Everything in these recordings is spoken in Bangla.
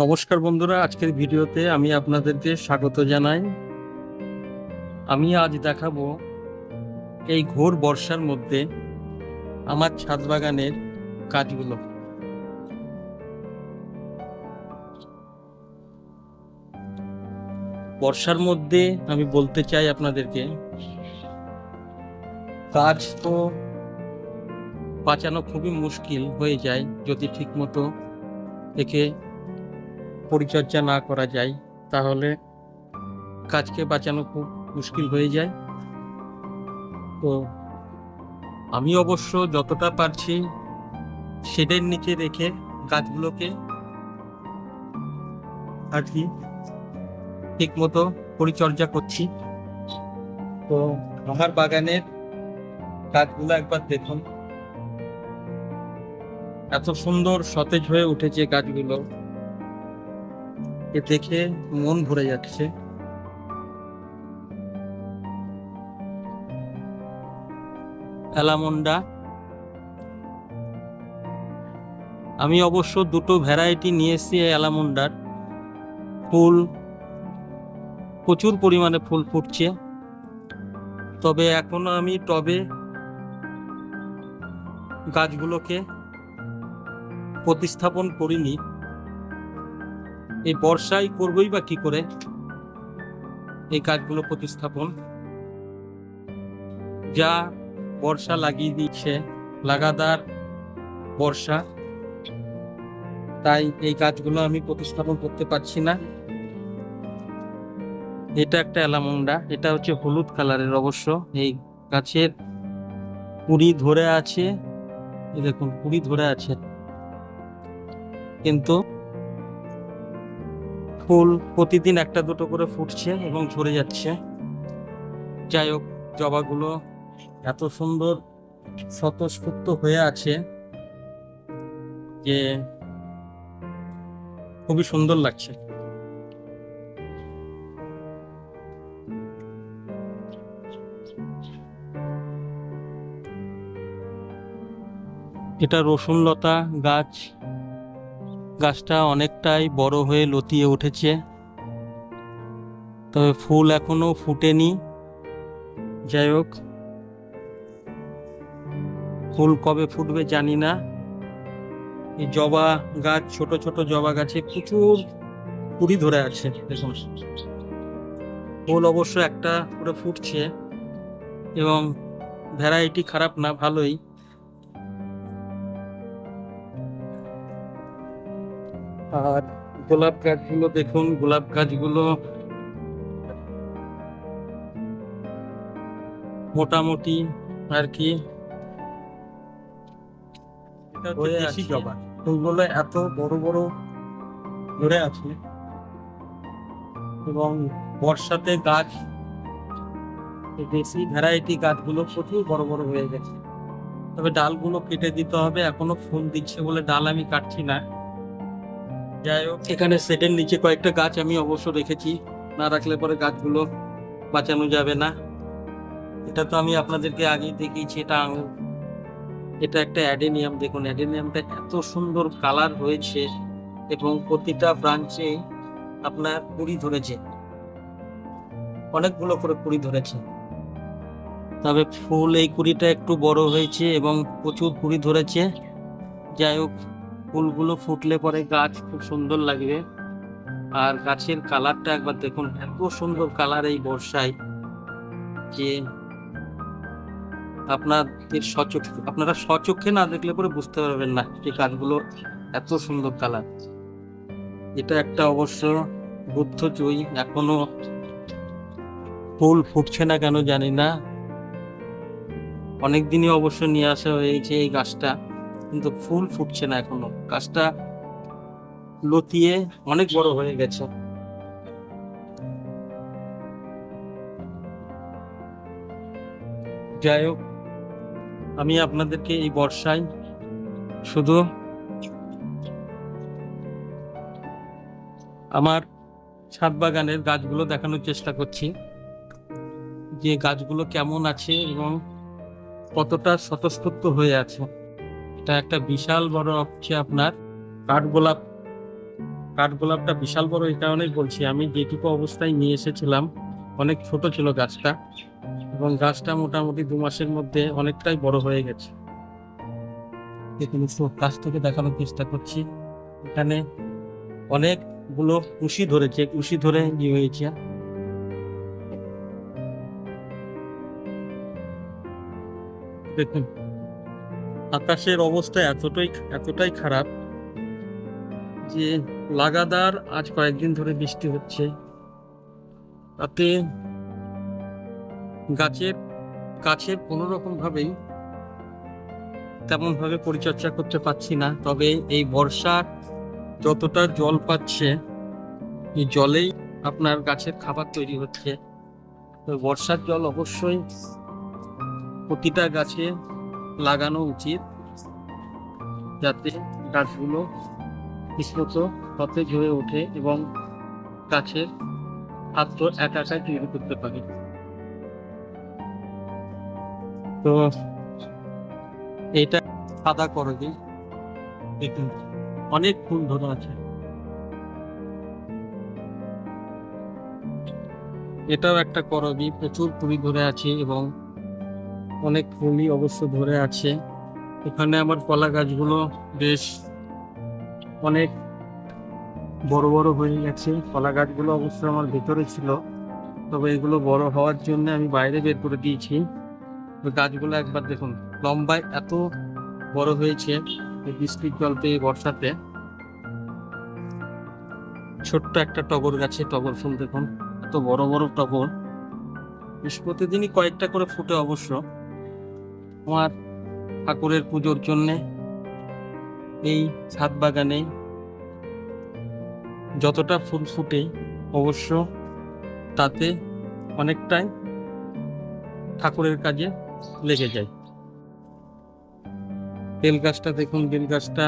নমস্কার বন্ধুরা, আজকের ভিডিওতে আমি আপনাদেরকে স্বাগত জানাই। আমি আজ দেখাবো এই ঘোর বর্ষার মধ্যে আমার ছাদ বাগানের কাজগুলো। বর্ষার মধ্যে আমি বলতে চাই আপনাদেরকে, কাজ তো বাঁচানো খুবই মুশকিল হয়ে যায় যদি ঠিক মতো একে পরিচর্যা না করা যায়, তাহলে কাজকে বাঁচানো খুব মুশকিল হয়ে যায়। তো আমি অবশ্য যতটা পারছি শেডের নিচে রেখে গাছগুলোকে আর কি ঠিক মতো পরিচর্যা করছি। তো আমার বাগানের গাছগুলো একবার দেখুন, এত সুন্দর সতেজ হয়ে উঠেছে গাছগুলো, এ দেখে মন ভরে যাচ্ছে। অ্যালামন্ডা আমি অবশ্য দুটো ভ্যারাইটি নিয়ে এসেছি। অ্যালামন্ডার ফুল প্রচুর পরিমাণে ফুল ফুটছে, তবে এখনো আমি টবে গাছগুলোকে প্রতিস্থাপন করিনি। এই বর্ষায় করবই বা কি করে এই গাছগুলো প্রতিস্থাপন, যা বর্ষা লাগিয়ে দিচ্ছে, লাগাতার বর্ষা, তাই এই গাছগুলো আমি প্রতিস্থাপন করতে পারছি না। এটা একটা অ্যালামন্ডা, এটা হচ্ছে হলুদ কালারের। অবশ্য এই গাছের কুড়ি ধরে আছে, এই দেখুন কুড়ি ধরে আছে, কিন্তু ফুল প্রতিদিন একটা দুটো করে ফুটছে এবং ঝরে যাচ্ছে। যাই হোক, জবাগুলো এত সুন্দর স্বতঃস্ফূর্ত হয়ে আছে যে খুবই সুন্দর লাগছে। এটা রসুন লতা গাছ, গাছটা অনেকটাই বড় হয়ে লতিয়ে উঠেছে, তবে ফুল এখনো ফুটেনি। যাই হোক, ফুল কবে ফুটবে জানি না। এই জবা গাছ, ছোট ছোট জবা গাছে প্রচুর কুড়ি ধরে আছে দেখুন। ফুল অবশ্য একটা করে ফুটছে এবং ভ্যারাইটি খারাপ না, ভালোই। আর গোলাপ গাছগুলো দেখুন, গোলাপ গাছগুলো মোটামুটি আর কি দেশি জবা, ফুলগুলো এত বড় বড় ধরে আছে এবং বর্ষাতে গাছ, দেশি ভ্যারাইটি গাছগুলো প্রচুর বড় বড় হয়ে গেছে। তবে ডালগুলো কেটে দিতে হবে, এখনো ফুল দিচ্ছে বলে ডাল আমি কাটছি না। যাই হোক, এখানে সেটের নিচে কয়েকটা গাছ আমি অবশ্য রেখেছি, না রাখলে পরে গাছগুলো বাঁচানো যাবে না। এটা তো আমি আপনাদেরকে আগেই দেখিয়েছি, এটা আঙুর। এটা একটা অ্যাডেনিয়াম, দেখুন অ্যাডেনিয়ামটা এত সুন্দর কালার হয়েছে এবং প্রতিটা ব্রাঞ্চে আপনার কুড়ি ধরেছে, অনেকগুলো করে কুড়ি ধরেছে। তবে ফুল এই কুড়িটা একটু বড় হয়েছে এবং প্রচুর কুড়ি ধরেছে। যাই হোক, ফুলগুলো ফুটলে পরে গাছ খুব সুন্দর লাগবে। আর গাছের কালারটা একবার দেখুন, এত সুন্দর কালার এই বর্ষায় যে আপনারা স্বচক্ষে না দেখলে পরে বুঝতে পারবেন না যে গাছগুলো এত সুন্দর কালার। এটা একটা অবশ্য বুদ্ধজয়ী, এখনো ফুল ফুটছে না কেন জানি না। অনেকদিনই অবশ্য নিয়ে আসা হয়েছে এই গাছটা, কিন্তু ফুল ফুটছে না এখনো। গাছটা লতিয়ে অনেক বড় হয়ে গেছে। যাই হোক, আমি আপনাদেরকে এই বর্ষায় শুধু আমার ছাদ বাগানের গাছগুলো দেখানোর চেষ্টা করছি, যে গাছগুলো কেমন আছে এবং কতটা স্বতঃস্ফূর্ত হয়ে আছে। এটা একটা বিশাল বড় হচ্ছে আপনার কাঠগোলাপ কাঠগোলাপটা বিশাল বড়, এই কারণেই বলছি, আমি যেটুকু অবস্থায় নিয়ে এসেছিলাম অনেক ছোট ছিল গাছটা, এবং গাছটা মোটামুটি 2 মাসের মধ্যে অনেকটাই বড় হয়ে গেছে। দেখুন কাছ থেকে দেখানোর চেষ্টা করছি। এখানে অনেকগুলো কুশি ধরেছে, কুশি ধরে ইয়ে হয়েছে। দেখুন আকাশের অবস্থা এতটাই খারাপ যে লাগাতার আজ কয়েকদিন ধরে বৃষ্টি হচ্ছে, তাতে গাছের কোনো রকম ভাবেই তেমন ভাবে পরিচর্যা করতে পারছি না। তবে এই বর্ষার যতটা জল পাচ্ছে, এই জলেই আপনার গাছের খাবার তৈরি হচ্ছে। তো বর্ষার জল অবশ্যই প্রতিটা গাছে লাগানো উচিত, যাতে গাছগুলো ঠিকমত সতেজ হয়ে ওঠে এবং গাছের খাদ্য একাই তৈরি করতে পারে। তো এটা সাদা করবি, দেখুন অনেক ফুল ধরে আছে। এটাও একটা করবি, প্রচুর ফুলই ধরে আছে এবং অনেক ফুলই অবশ্য ধরে আছে। এখানে আমার কলা গাছগুলো বেশ অনেক বড় বড় হয়ে গেছে। কলা গাছগুলো অবশ্য আমার ভেতরে ছিল, তবে এগুলো বড় হওয়ার জন্য আমি বাইরে বের করে দিয়েছি। গাছগুলো একবার দেখুন, লম্বায় এত বড় হয়েছে বৃষ্টির জল পেয়ে বর্ষাতে। ছোট্ট একটা টগর গাছে টগর ফুল দেখুন, এত বড় বড় টগর, প্রতিদিনই কয়েকটা করে ফুটে। অবশ্য আমার ঠাকুরের পুজোর জন্যে এই ছাদ বাগানে যতটা ফুল ফুটে অবশ্য তাতে অনেকটাই ঠাকুরের কাজে লেগে যায়। বেল গাছটা দেখুন, বেল গাছটা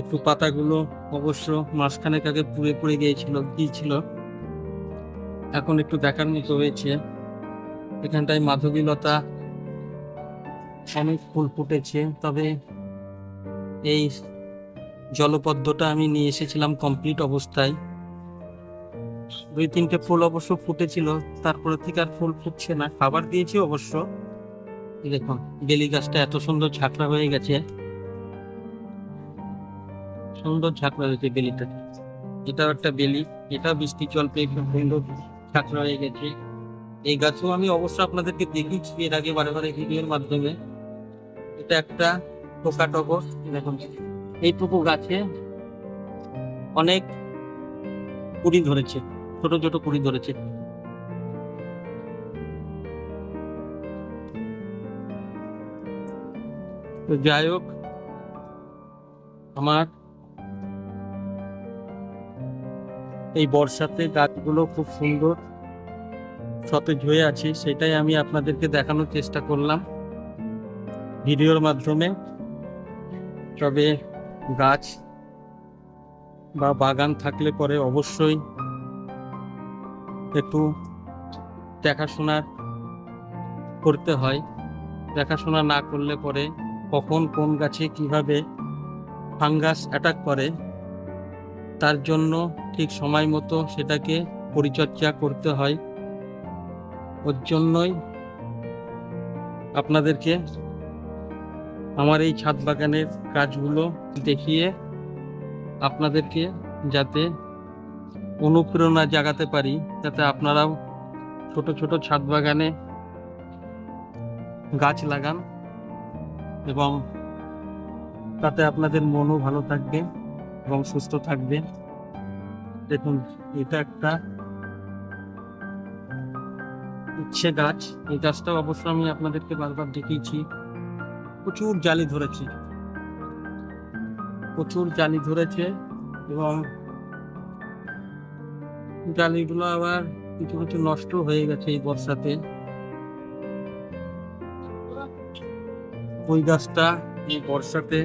একটু পাতাগুলো অবশ্য মাসখানেক আগে পুড়ে গিয়েছিল, এখন একটু দেখার মতো হয়েছে। এখানটায় মাধবীলতা অনেক ফুল ফুটেছে, তবে এই জলপদ্মটা আমি নিয়ে এসেছিলাম কমপ্লিট অবস্থায়। 2-3টে ফুল অবশ্য ফুটেছিল, তারপরে থেকে আর ফুল ফুটছে না। খাবার দিয়েছি অবশ্য। দেখুন বেলি গাছটা এত সুন্দর ঝাঁকড়া হয়ে গেছে, সুন্দর ঝাঁকড়া হয়েছে বেলিটা। এটাও একটা বেলি, এটা বৃষ্টির জল পেয়ে খুব সুন্দর ঝাঁকড়া হয়ে গেছে। এই গাছও আমি অবশ্য আপনাদেরকে দেখিয়েছি এর আগে বারে ভিডিওর মাধ্যমে। এটা একটা পোকা টগর, দেখুন এইটুকু গাছে অনেক কুড়ি ধরেছে, ছোট ছোট কুড়ি ধরেছে। তো যাই হোক, আমার এই বর্ষাতে গাছগুলো খুব সুন্দর সতেজ হয়ে আছে, সেটাই আমি আপনাদেরকে দেখানোর চেষ্টা করলাম ভিডিওর মাধ্যমে। তবে গাছ বা বাগান থাকলে পরে অবশ্যই একটু দেখাশোনা করতে হয়। দেখাশোনা না করলে পরে কখন কোন গাছে কিভাবে ফাঙ্গাস অ্যাটাক করে, তার জন্য ঠিক সময় মতো সেটাকে পরিচর্যা করতে হয়। ওর জন্যই আপনাদেরকে আমার এই ছাদ বাগানের কাজগুলো দেখিয়ে আপনাদেরকে যাতে অনুপ্রেরণা জাগাতে পারি, যাতে আপনারাও ছোট ছোট ছাদ বাগানে গাছ লাগান এবং তাতে আপনাদের মনও ভালো থাকবে এবং সুস্থ থাকবে। দেখুন এটা একটা উচ্ছে গাছ, এই গাছটাও অবশ্য আমি আপনাদেরকে বারবার দেখিয়েছি। প্রচুর জালি ধরেছে এবং জালিগুলো আবার কিছু কিছু নষ্ট হয়ে গেছে এই বর্ষাতে। ওই গাছটা এই বর্ষাতে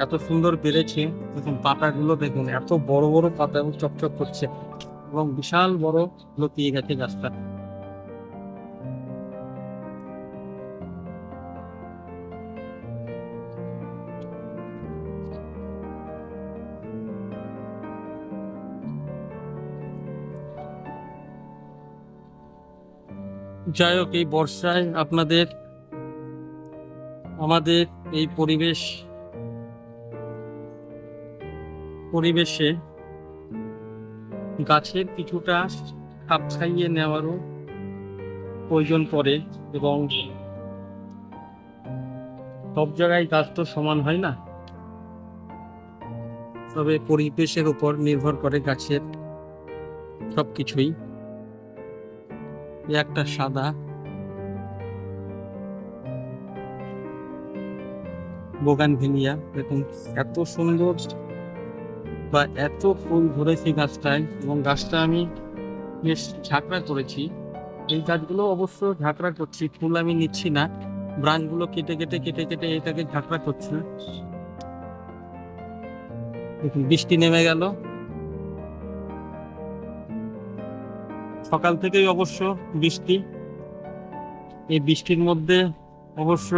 এত সুন্দর বেড়েছে, দেখুন পাতাগুলো দেখুন, এত বড় বড় পাতা এবং চকচক করছে এবং বিশাল বড় লতিয়ে গেছে গাছটা। যাই হোক, এই বর্ষায় আমাদের এই পরিবেশে গাছের কিছুটা খাপ খাইয়ে নেওয়ারও প্রয়োজন পড়ে, এবং সব জায়গায় গাছ তো সমান হয় না, তবে পরিবেশের উপর নির্ভর করে গাছের সবকিছুই। একটা সাদা বোগানভেলিয়া, দেখুন এত সুন্দর বা এত ফুল ধরেছে গাছটায়, এবং গাছটা আমি বেশ ঝাঁকড়া করেছি। এই গাছগুলো অবশ্য ঝাঁকড়া করছি, ফুল আমি নিচ্ছি না, ব্রাঞ্চগুলো কেটে এটাকে ঝাঁকড়া করছি। দেখুন বৃষ্টি নেমে গেল, সকাল থেকেই অবশ্য বৃষ্টি। এই বৃষ্টির মধ্যে অবশ্য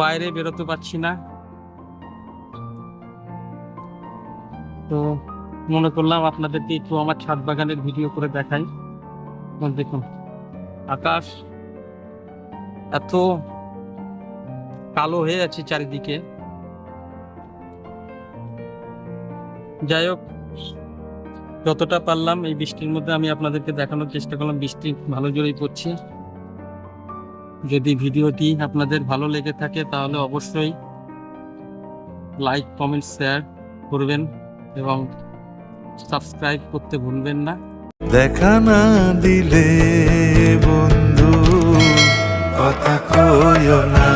বাইরে বেরোতে পারছি না, তো মনে করলাম আপনাদেরকে একটু আমার ছাদ বাগানের ভিডিও করে দেখাই। দেখুন আকাশ এত কালো হয়ে আছে চারিদিকে। যাই হোক, যতটা পারলাম এই বৃষ্টির মধ্যে আমি আপনাদেরকে দেখানোর চেষ্টা করলাম। বৃষ্টি ভালো জোরেই পড়ছে। যদি ভিডিওটি আপনাদের ভালো লেগে থাকে তাহলে অবশ্যই লাইক, কমেন্ট, শেয়ার করবেন এবং সাবস্ক্রাইব করতে ভুলবেন না। দেখা না দিলে বন্ধু কথা কইও না।